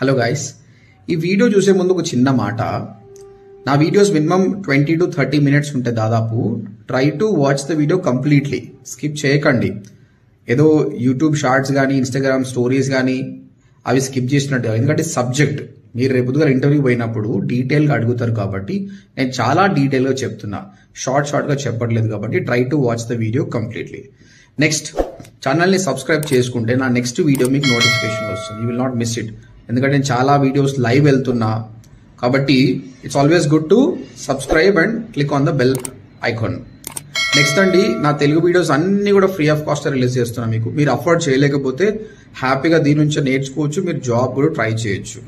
Hello guys, ఈ video చూసే ముందు ఒక చిన్న మాట. నా వీడియోస్ మినిమం 20 to 30 మినిట్స్ ఉంటాయి దాదాపు. Try to watch the video completely, skip చేయకండి. ఏదో యూట్యూబ్ షార్ట్స్ కానీ ఇన్స్టాగ్రామ్ స్టోరీస్ కానీ అవి స్కిప్ చేసినట్టు. ఎందుకంటే సబ్జెక్ట్ మీరు రేపు ఇంటర్వ్యూ పోయినప్పుడు డీటెయిల్గా అడుగుతారు కాబట్టి నేను చాలా డీటెయిల్గా చెప్తున్నా, షార్ట్గా చెప్పట్లేదు. కాబట్టి try to watch the video completely. Next, ఛానల్ని సబ్స్క్రైబ్ చేసుకుంటే నా నెక్స్ట్ వీడియో మీకు నోటిఫికేషన్ వస్తుంది. You will not miss it. ఎందుకంటే నేను చాలా వీడియోస్ లైవ్ వెళ్తున్నా కాబట్టి it's always good to subscribe and click on the bell icon. Next అండి, నా తెలుగు వీడియోస్ అన్ని కూడా ఫ్రీ ఆఫ్ కాస్ట్ రిలీజ్ చేస్తున్నా. మీరు అఫోర్డ్ చేయలేకపోతే హ్యాపీగా దీని నుంచి నేర్చుకోవచ్చు. మీరు జాబ్ కూడా ట్రై చేయొచ్చు.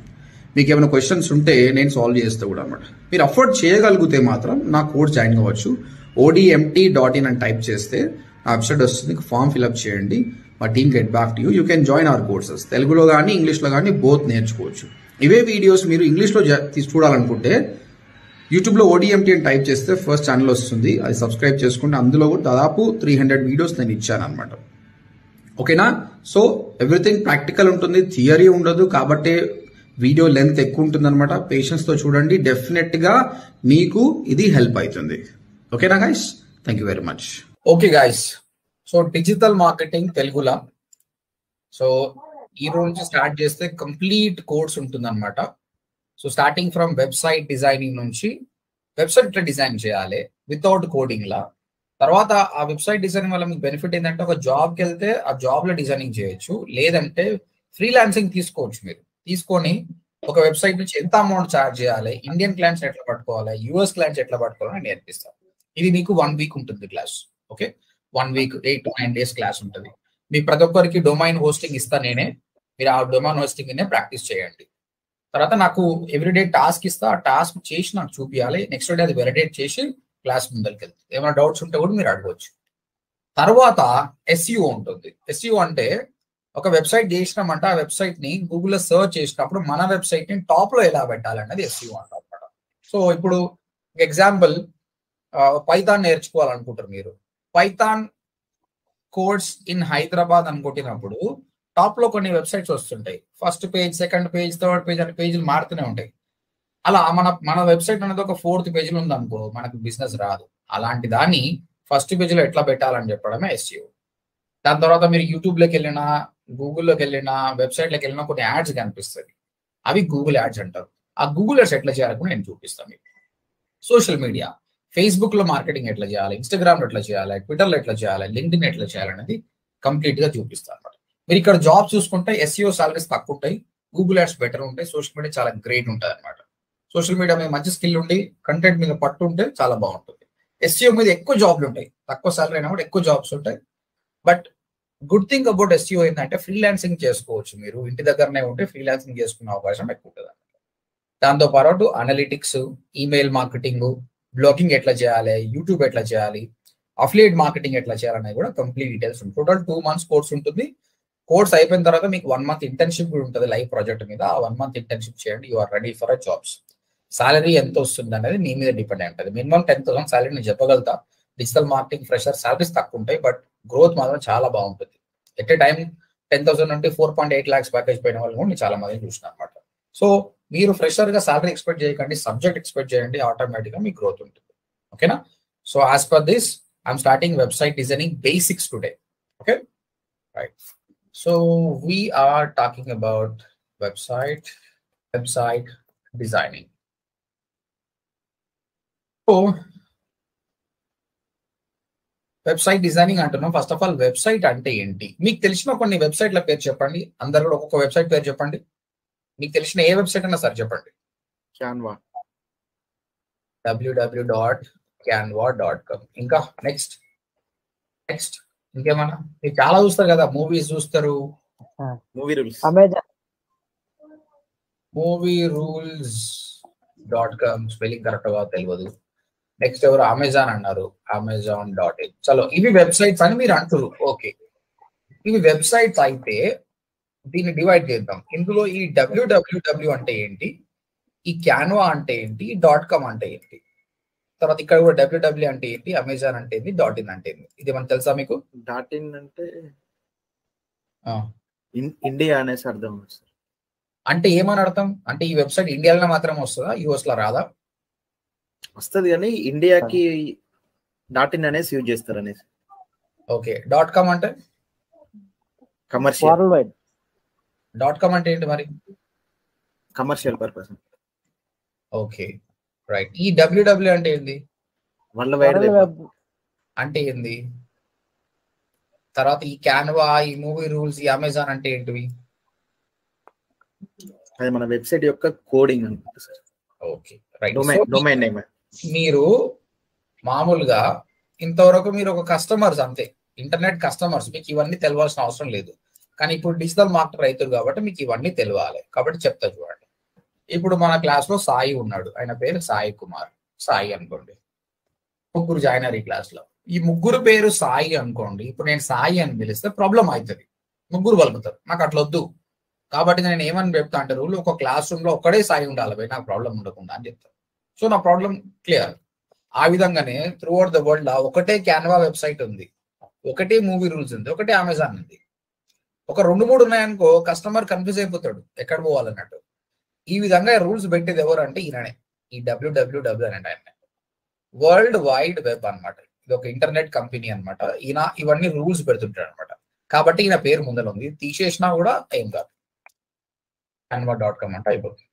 మీకు ఏమైనా క్వశ్చన్స్ ఉంటే నేను సాల్వ్ చేస్తా కూడా అనమాట. మీరు అఫోర్డ్ చేయగలిగితే మాత్రం నా కోర్స్ జాయిన్ కావచ్చు. ODMT.in అని టైప్ చేస్తే నా వెబ్సైట్ వస్తుంది. ఫామ్ ఫిల్అప్ చేయండి, మా team get back to you. You can join hour courses. తెలుగులో కానీ ఇంగ్లీష్లో కానీ బోత్ నేర్చుకోవచ్చు. ఇవే వీడియోస్ మీరు ఇంగ్లీష్లో చూడాలనుకుంటే యూట్యూబ్లో ODMT అని టైప్ చేస్తే ఫస్ట్ ఛానల్ వస్తుంది. అది సబ్స్క్రైబ్ చేసుకుంటే అందులో కూడా దాదాపు 300 వీడియోస్ నేను ఇచ్చాను అనమాట. ఓకేనా? సో ఎవ్రీథింగ్ ప్రాక్టికల్ ఉంటుంది, థియరీ ఉండదు. కాబట్టి వీడియో లెంత్ ఎక్కువ ఉంటుంది అనమాట. పేషెన్స్తో చూడండి, డెఫినెట్గా మీకు ఇది హెల్ప్ అవుతుంది. ఓకేనా guys? Thank you very much. Okay guys, so digital marketing తెలుగులో సో ఈ రోజు నుంచి స్టార్ట్ చేస్తే కంప్లీట్ కోర్స్ ఉంటుంది అనమాట. So starting from website designing నుంచి వెబ్సైట్ ఎట్లా డిజైన్ చేయాలి వితౌట్ కోడింగ్ లా. తర్వాత ఆ వెబ్సైట్ డిజైనింగ్ వల్ల మీకు బెనిఫిట్ ఏంటంటే ఒక జాబ్కి వెళ్తే ఆ జాబ్ లో డిజైనింగ్ చేయొచ్చు, లేదంటే ఫ్రీలాన్సింగ్ తీసుకోవచ్చు. మీరు తీసుకొని ఒక వెబ్సైట్ నుంచి ఎంత అమౌంట్ ఛార్జ్ చేయాలి, ఇండియన్ క్లయింట్స్ ఎట్లా పట్టుకోవాలి, US క్లయింట్స్ ఎట్లా పట్టుకోవాలని నేర్పిస్తాను. ఇది మీకు 1 వీక్ ఉంటుంది class. Okay, 1 week 8 to 9 days class ఉంటుంది. మీకు ప్రతి ఒక్కరికి డొమైన్ హోస్టింగ్ ఇస్తా నేనే. మీరు ఆ డొమైన్ హోస్టింగ్ ప్రాక్టీస్ చేయండి. తర్వాత నాకు ఎవ్రీడే టాస్క్ ఇస్తా, ఆ టాస్క్ చేసి నాకు చూపించాలి. నెక్స్ట్ డే అది వెలిడేట్ చేసి క్లాస్ ముందరికి వెళ్తుంది. ఏమైనా డౌట్స్ ఉంటే కూడా మీరు అడగవచ్చు. తర్వాత SEO ఉంటుంది. SEO అంటే ఒక వెబ్సైట్ చేసినామంటే ఆ వెబ్సైట్ ని గూగుల్లో సర్చ్ చేసినప్పుడు మన వెబ్సైట్ ని టాప్ లో ఎలా పెట్టాలన్నది SEO అంటారు. సో ఇప్పుడు ఎగ్జాంపుల్ పైథాన్ నేర్చుకోవాలనుకుంటారు. మీరు పైథాన్ కోర్స్ ఇన్ హైదరాబాద్ అనుకుంటున్నప్పుడు టాప్ లో కొన్ని వెబ్సైట్స్ వస్తుంటాయి. First page, second page, third page అనే పేజీలు మారుతూనే ఉంటాయి. అలా మన వెబ్సైట్ అనేది ఒక 4th పేజీలో ఉంది అనుకో, మనకు బిజినెస్ రాదు. అలాంటి దాన్ని ఫస్ట్ పేజీలో ఎట్లా పెట్టాలని చెప్పడమే SEO. దాని తర్వాత మీరు యూట్యూబ్లోకి వెళ్ళినా, గూగుల్లోకి వెళ్ళినా, వెబ్సైట్లోకి వెళ్ళినా కొన్ని యాడ్స్ కనిపిస్తుంది. అవి గూగుల్ యాడ్స్ అంటారు. ఆ గూగుల్ యాడ్స్ ఎట్లా చేయాలని నేను చూపిస్తాను మీకు. సోషల్ మీడియా, ఫేస్బుక్ లో మార్కెటింగ్ ఎట్లా చేయాలి, ఇన్స్టాగ్రామ్ లో ఎట్లా చేయాలి, ట్విట్టర్ లో ఎట్లా చేయాలి, లింక్డ్ఇన్ ఎట్లా చేయాలనేది కంప్లీట్ గా చూపిస్తాను అనమాట. మీరు ఇక్కడ జాబ్ చూసుకుంటే SEO సాలరీస్ తక్కువ ఉంటాయి, గూగుల్ యాడ్స్ బెటర్ ఉంటాయి, సోషల్ మీడియా చాలా గ్రేట్ ఉంటుంది అనమాట. సోషల్ మీడియా మీద మంచి స్కిల్ ఉండి కంటెంట్ మీద పట్టు ఉంటే చాలా బాగుంటుంది. SEO మీద ఎక్కువ జాబ్లు ఉంటాయి, తక్కువ సాలరీ అయినా కూడా ఎక్కువ జాబ్స్ ఉంటాయి. But good thing about SEO ఏంటంటే ఫ్రీలాన్సింగ్ చేసుకోవచ్చు. మీరు ఇంటి దగ్గరనే ఉంటే ఫ్రీలాన్సింగ్ చేసుకునే అవకాశం ఎక్కువ ఉంటుంది. దాంతో పాటు అనలిటిక్స్, ఈమెయిల్ మార్కెటింగ్, బ్లాగింగ్ ఎట్లా చేయాలి, యూట్యూబ్ ఎట్లా చేయాలి, అఫిలియేట్ మార్కెటింగ్ ఎట్లా చేయాలనేది కూడా కంప్లీట్ డీటెయిల్స్ ఉంటుంది. టోటల్ 2 months కోర్స్ ఉంటుంది. కోర్స్ అయిపోయిన తర్వాత మీకు 1 month ఇంటర్న్షిప్ కూడా ఉంటుంది లైవ్ ప్రాజెక్ట్ మీద. ఆ 1 month ఇంటర్న్షిప్ చేయండి, you are ready for a jobs. Salary ఎంత వస్తుంది అనేది మీ మీద డిపెండ్ అయి ఉంటుంది. మినిమం 10,000 సాలరీ నేను చెప్పగలుగుతా. డిజిటల్ మార్కెటింగ్ ఫ్రెషర్ సాలరీస్ తక్కువ ఉంటాయి, బట్ గ్రోత్ మాత్రం చాలా బాగుంటుంది. ఎట్ ఏ టైం 10,000 నుండి 4.8 lakhs ప్యాకేజ్ పోయిన వాళ్ళు కూడా నేను చాలా మంది చూసిన అనమాట. సో మీరు ఫ్రెషర్ గా సాలరీ ఎక్స్పెక్ట్ చేయకండి, సబ్జెక్ట్ ఎక్స్పెక్ట్ చేయండి, ఆటోమేటిక్ గా మీకు గ్రోత్ ఉంటుంది. ఓకేనా? So as per this I'm starting website designing basics today. Okay, right. So we are talking about website designing. So website designing అంటున్నాం. ఫస్ట్ ఆఫ్ ఆల్ వెబ్సైట్ అంటే ఏంటి? మీకు తెలిసిన కొన్ని వెబ్సైట్ల పేరు చెప్పండి. అందరు కూడా ఒక్కొక్క వెబ్సైట్ పేరు చెప్పండి. మీకు తెలిసిన ఏ వెబ్సైట్ అన్నా సరే చెప్పండి. Canva. www.canva.com. ఇంకా నెక్స్ట్ ఇంకేమన్నా? మీరు చాలా చూస్తారు కదా, మూవీస్ చూస్తారు. Movie rules. movierules.com spelling correct గా తెలియదు. నెక్స్ట్ ఎవరు అమెజాన్ అన్నారు, amazon.in. చలో, ఇవి వెబ్సైట్స్ అని మీరు అంటారు. ఓకే, ఇవి వెబ్సైట్స్ అయితే దీన్ని డివైడ్ చేద్దాం. ఇందులో ఈ www అంటే ఏంటి, ఈ క్యాన్వా అంటే ఏంటి, .com అంటే ఏంటి, తర్వాత ఇక్కడ కూడా www అంటే ఏంటి, అమెజాన్ అంటే ఏంటి, .in అంటే ఏంటి, ఇది మనకు తెలుసా మీకు? .in అంటే ఇండియా అనేసి అర్థం సార్. అంటే ఏమని అర్థం? అంటే ఈ వెబ్సైట్ ఇండియాలో మాత్రం వస్తుందా, యూఎస్ లో రాదా? వస్తుంది కానీ ఇండియాకి .in అనేసి యూజ్ చేస్తారు అనేసి. ఓకే. .com అంటే కమర్షియల్. .com అంటే ఏంటి మరి? Commercial purpose. Okay, right. ఈ www అంటే ఏంది? వరల్డ్ వైడ్ వెబ్ అంటే ఏంది? తర్వాత ఈ క్యాన్వా, ఈ మూవీ రూల్స్, ఈ అమెజాన్ అంటే ఏంటివి? అది మన వెబ్సైట్ యొక్క కోడింగ్ అనుకుంటా sir. Okay, right. Domain name. మీరు మామూలుగా ఇంతవరకు మీరు ఒక కస్టమర్స్ అంతే, ఇంటర్నెట్ కస్టమర్స్, మీకు ఇవన్నీ తెలియాల్సిన అవసరం లేదు. కానీ ఇప్పుడు డిజిటల్ మార్కెటర్ అవుతారు కాబట్టి మీకు ఇవన్నీ తెలియాలి. కాబట్టి చెప్తా చూడండి. ఇప్పుడు మన క్లాస్ లో సాయి ఉన్నాడు, ఆయన పేరు సాయి కుమార్. సాయి అనుకోండి, ముగ్గురు జాయిన్ అయ్యారు ఈ క్లాస్ లో. ఈ ముగ్గురు పేరు సాయి అనుకోండి. ఇప్పుడు నేను సాయి అని పిలిస్తే ప్రాబ్లం అవుతుంది, ముగ్గురు పలుకుతారు. నాకు అట్లా వద్దు. కాబట్టి నేను ఏమని చెప్తా అంటే, రూల్ ఒక క్లాస్ రూమ్ లో ఒక్కడే సాయి ఉండాలి, నాకు ప్రాబ్లం ఉండకుండా అని చెప్తాను. సో నా ప్రాబ్లం క్లియర్. ఆ విధంగానే త్రూ అవుట్ ద వరల్డ్ ఒకటే క్యాన్వా వెబ్సైట్ ఉంది, ఒకటే మూవీ రూల్స్ ఉంది, ఒకటే అమెజాన్ ఉంది. ఒక 2-3 ఉన్నాయనుకో కస్టమర్ కన్ఫ్యూజ్ అయిపోతాడు ఎక్కడ పోవాలన్నట్టు. ఈ విధంగా రూల్స్ పెట్టేది ఎవరు అంటే ఈయననే, ఈ www అనే ఆయన. వరల్డ్ వైడ్ వెబ్ అనమాట. ఇది ఒక ఇంటర్నెట్ కంపెనీ అనమాట. ఈయన ఇవన్నీ రూల్స్ పెడుతుంటాడు అనమాట. కాబట్టి ఈయన పేరు ముందర ఉంది, తీసేసినా కూడా ఏం కాదు, canva.com అంటే అయిపోతుంది.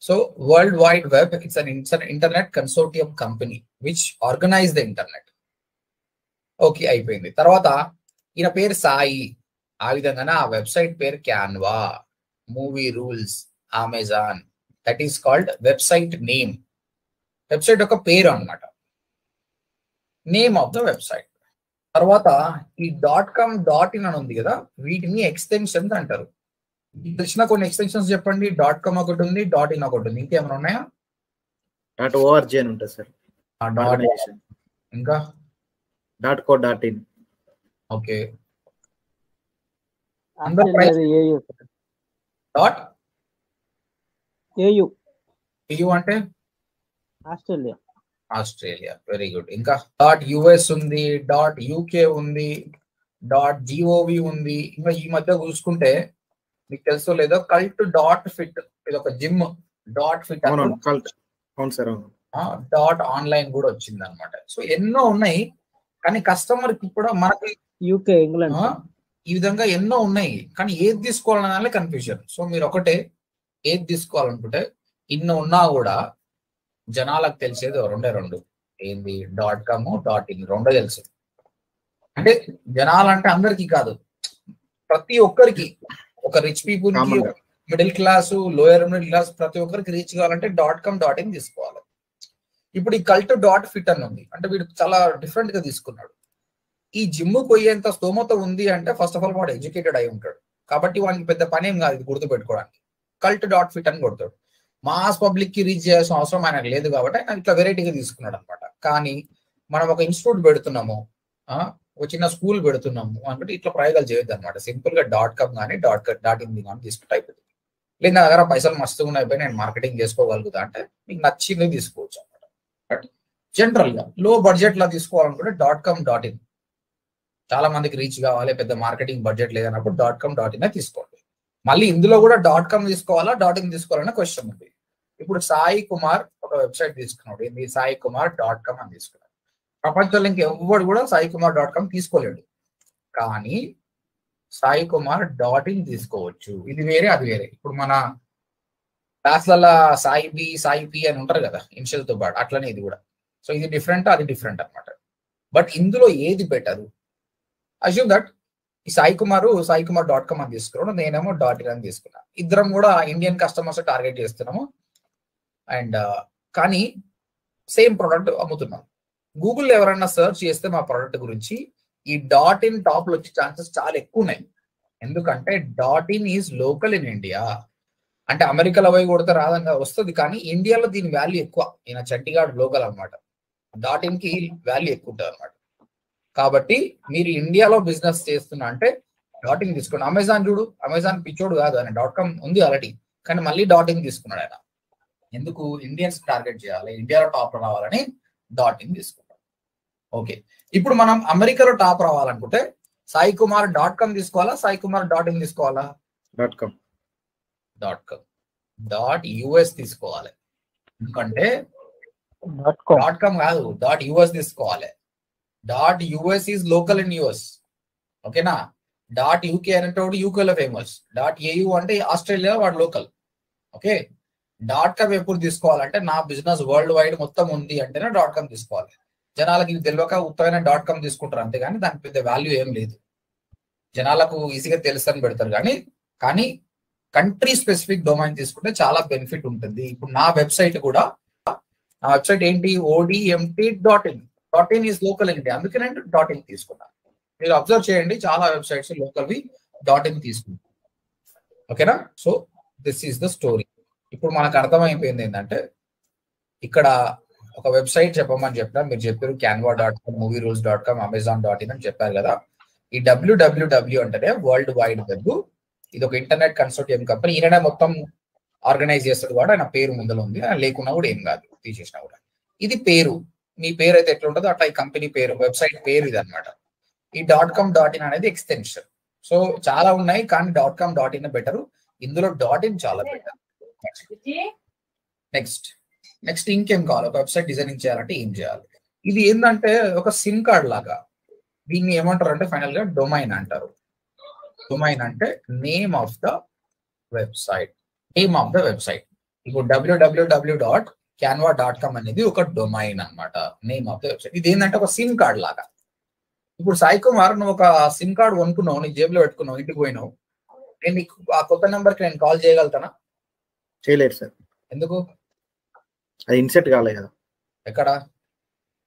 So world wide web it's an internet consortium company which organise the internet. Okay, అయిపోయింది. తర్వాత ఈయన పేరు సాయి. ఆ విధంగానే ఆ వెబ్సైట్ పేరు Canva, movie rules, Amazon. That is called website name. Website యొక్క పేరు అన్నమాట, నేమ్ ఆఫ్ ద వెబ్సైట్. తర్వాత ఈ .com, .in అని ఉంది కదా, వీటిని ఎక్స్టెన్షన్స్ అంటారు. తెలిసిన కొన్ని ఎక్స్టెన్షన్స్ చెప్పండి. .com ఒకటి ఉంది, .in ఒకటి ఉంది, ఇంకేమైనా ఉన్నాయా? .org అని ఉంటుంది సార్. ఇంకా .co.in. ఓకే. .au అంటే ఆస్ట్రేలియా. Very good. ఇంకా .us ఉంది, .uk ఉంది, .gov ఉంది. ఇంకా ఈ మధ్య చూసుకుంటే మీకు తెలుసో లేదో cult.fit, ఇది ఒక జిమ్. .fit .online కూడా వచ్చింది అనమాట. సో ఎన్నో ఉన్నాయి. కానీ కస్టమర్ కి కూడా మనకి UK, ఇంగ్లాండ్ ఈ విధంగా ఎన్నో ఉన్నాయి. కానీ ఏది తీసుకోవాలనే కన్ఫ్యూజన్. సో మీరు ఒకటే ఏది తీసుకోవాలనుకుంటే, ఇన్ని ఉన్నా కూడా జనాలకు తెలిసేది రెండు. ఏంది? .com, .in రెండో తెలుసు. అంటే జనాలంటే అందరికీ కాదు, ప్రతి ఒక్కరికి. ఒక రిచ్ పీపుల్ కి, middle class, lower middle class, ప్రతి ఒక్కరికి రీచ్ కావాలంటే .com, .in తీసుకోవాలి. ఇప్పుడు ఈ cult.fit అని ఉంది అంటే వీడు చాలా డిఫరెంట్ గా తీసుకున్నాడు. ఈ జిమ్ పోయేంత స్తోమత ఉంది అంటే ఫస్ట్ ఆఫ్ ఆల్ వాడు ఎడ్యుకేటెడ్ అయి ఉంటాడు. కాబట్టి వాడికి పెద్ద పని ఏం కాదు ఇది గుర్తు పెట్టుకోవడానికి. cult.fit అని కొడతాడు. మాస్ పబ్లిక్ కి రీచ్ చేయాల్సిన అవసరం ఆయనకు లేదు కాబట్టి ఆయన ఇట్లా వెరైటీగా తీసుకున్నాడు అనమాట. కానీ మనం ఒక ఇన్స్టిట్యూట్ పెడుతున్నాము, ఒక చిన్న స్కూల్ పెడుతున్నాము అంటే ఇట్లా ప్రయోగాలు చేయొద్దు అనమాట. సింపుల్ గా .com కానీ .in కానీ తీసుకుంటే అయిపోతుంది. లేదు నా దగ్గర పైసలు మస్తుగా ఉన్నాయి, నేను మార్కెటింగ్ చేసుకోగలుగుతా అంటే మీకు నచ్చింది తీసుకోవచ్చు అనమాట. బట్ జనరల్ గా లో బడ్జెట్ లా తీసుకోవాలనుకుంటే .com, .in చాలా మందికి రీచ్ కావాలి, పెద్ద మార్కెటింగ్ బడ్జెట్ లేదన్నప్పుడు .com, .in తీసుకోండి. మళ్ళీ ఇందులో కూడా .com తీసుకోవాలా, .in తీసుకోవాలనే క్వశ్చన్ ఉంది. ఇప్పుడు సాయి కుమార్ ఒక వెబ్సైట్ తీసుకున్నాడు, ఏంది? సాయి కుమార్ .com అని తీసుకున్నాడు. ప్రపంచంలో ఇంకెవ్వడు కూడా సాయి కుమార్ .com తీసుకోలేడు. కానీ సాయి కుమార్ .in తీసుకోవచ్చు. ఇది వేరే, అది వేరే. ఇప్పుడు మన క్లాస్లలో సాయి పి అని ఉంటారు కదా ఇనిషియల్ తో పాటు, అట్లనే ఇది కూడా. సో ఇది డిఫరెంట్, అది డిఫరెంట్ అనమాట. బట్ ఇందులో ఏది బెటర్? అజ్యూమ్ దట్ ఈ సాయి కుమార్ .com అని తీసుకున్నాడు, నేనేమో .in అని తీసుకున్నా. ఇద్దరం కూడా ఇండియన్ కస్టమర్స్ టార్గెట్ చేస్తున్నాము. అండ్ కానీ సేమ్ ప్రోడక్ట్ అమ్ముతున్నాం. గూగుల్లో ఎవరైనా సెర్చ్ చేస్తే మా ప్రోడక్ట్ గురించి ఈ .in టాప్ లో వచ్చే ఛాన్సెస్ చాలా ఎక్కువ ఉన్నాయి. ఎందుకంటే .in is local in India. అంటే అమెరికాలో పోయి కొడితే రాదంగా వస్తుంది, కానీ ఇండియాలో దీని వాల్యూ ఎక్కువ. ఈయన చండీగఢ్ లోకల్ అనమాట. .in కి వాల్యూ ఎక్కువ ఉంటుంది అనమాట. కాబట్టి మీరు ఇండియాలో బిజినెస్ చేస్తున్నా అంటే .in తీసుకోండి. అమెజాన్ చూడు, అమెజాన్ పిచ్చోడు కాదు, ఆయన .com ఉంది ఆల్రెడీ, కానీ మళ్ళీ .in తీసుకున్నాడు ఆయన. ఎందుకు? ఇండియన్స్ టార్గెట్ చేయాలి, ఇండియాలో టాప్ రావాలని .in తీసుకున్నాడు. ఓకే, ఇప్పుడు మనం అమెరికాలో టాప్ రావాలనుకుంటే సాయి కుమార్ .com తీసుకోవాలా, సాయి కుమార్ .in తీసుకోవాలా? .com .us తీసుకోవాలి. ఎందుకంటే .com .com కాదు, .us తీసుకోవాలి. .us is local in US, ఓకేనా. .uk అనేటోడు యూకేలో ఫేమస్. .au అంటే ఆస్ట్రేలియా, వాడు లోకల్, ఓకే. .com ఎప్పుడు తీసుకోవాలంటే నా బిజినెస్ వరల్డ్ వైడ్ మొత్తం ఉంది అంటేనే .com తీసుకోవాలి. జనాలకి ఇది తెలియక ఉత్తమైన .com తీసుకుంటారు అంతేగాని దానికి పెద్ద వాల్యూ ఏం లేదు. జనాలకు ఈజీగా తెలుస్తని పెడతారు కానీ కంట్రీ స్పెసిఫిక్ డొమైన్ తీసుకుంటే చాలా బెనిఫిట్ ఉంటుంది. ఇప్పుడు నా వెబ్సైట్ కూడా, నా వెబ్సైట్ ఏంటి, odmt.in. .in is local India, అందుకే నేను .in తీసుకున్నాను. మీరు అబ్జర్వ్ చేయండి, చాలా వెబ్సైట్స్ లోకల్వి .in తీసుకుంటారు, ఓకేనా. So this is the story. ఇప్పుడు మనకు అర్థమైపోయింది ఏంటంటే, ఇక్కడ ఒక వెబ్సైట్ చెప్పమని చెప్పినా మీరు చెప్పారు canva.com, movierules.com, amazon.in అని చెప్పారు కదా. ఈ www అంటేనే వరల్డ్ వైడ్ వెబ్. ఇది ఒక ఇంటర్నెట్ కన్సోర్టియం కంపెనీ. ఈయననే మొత్తం ఆర్గనైజ్ చేస్తాడు కూడా, ఆయన పేరు ముందులో ఉంది, లేకున్నా కూడా ఏం కాదు, తీసేసినా కూడా. ఇది పేరు, మీ పేరు అయితే ఎట్లా ఉంటుందో అట్లా ఈ కంపెనీ పేరు, వెబ్సైట్ పేరు ఇది అనమాట. ఈ .com .in అనేది ఎక్స్టెన్షన్. సో చాలా ఉన్నాయి కానీ .com .in బెటర్, ఇందులో .in చాలా బెటర్. నెక్స్ట్ ఇంకేం కావాలి, ఒక వెబ్సైట్ డిజైనింగ్ చేయాలంటే ఏం చేయాలి. ఇది ఏంటంటే ఒక సిమ్ కార్డ్ లాగా. దీన్ని ఏమంటారు అంటే ఫైనల్ గా డొమైన్ అంటారు. డొమైన్ అంటే నేమ్ ఆఫ్ ద వెబ్సైట్. ఇప్పుడు www.canva.com అనేది ఒక డొమైన్ అన్నమాట, నేమ్ ఆఫ్ ద వెబ్సైట్. ఇది ఏంటంటే ఒక సిమ్ కార్డ్ లాగా. ఇప్పుడు సాయి కుమార్, నువ్వు ఒక సిమ్ కార్డ్ కొనుక్కున్నావు, నీ జేబులో పెట్టుకున్నావు, ఇంటికి పోయినావు, నేను నీకు ఆ కొత్త నెంబర్కి నేను కాల్ చేయగలుగుతానా? చేయలేదు సార్. ఎందుకు? అది ఇన్సెట్ కాలేదు కదా ఎక్కడ,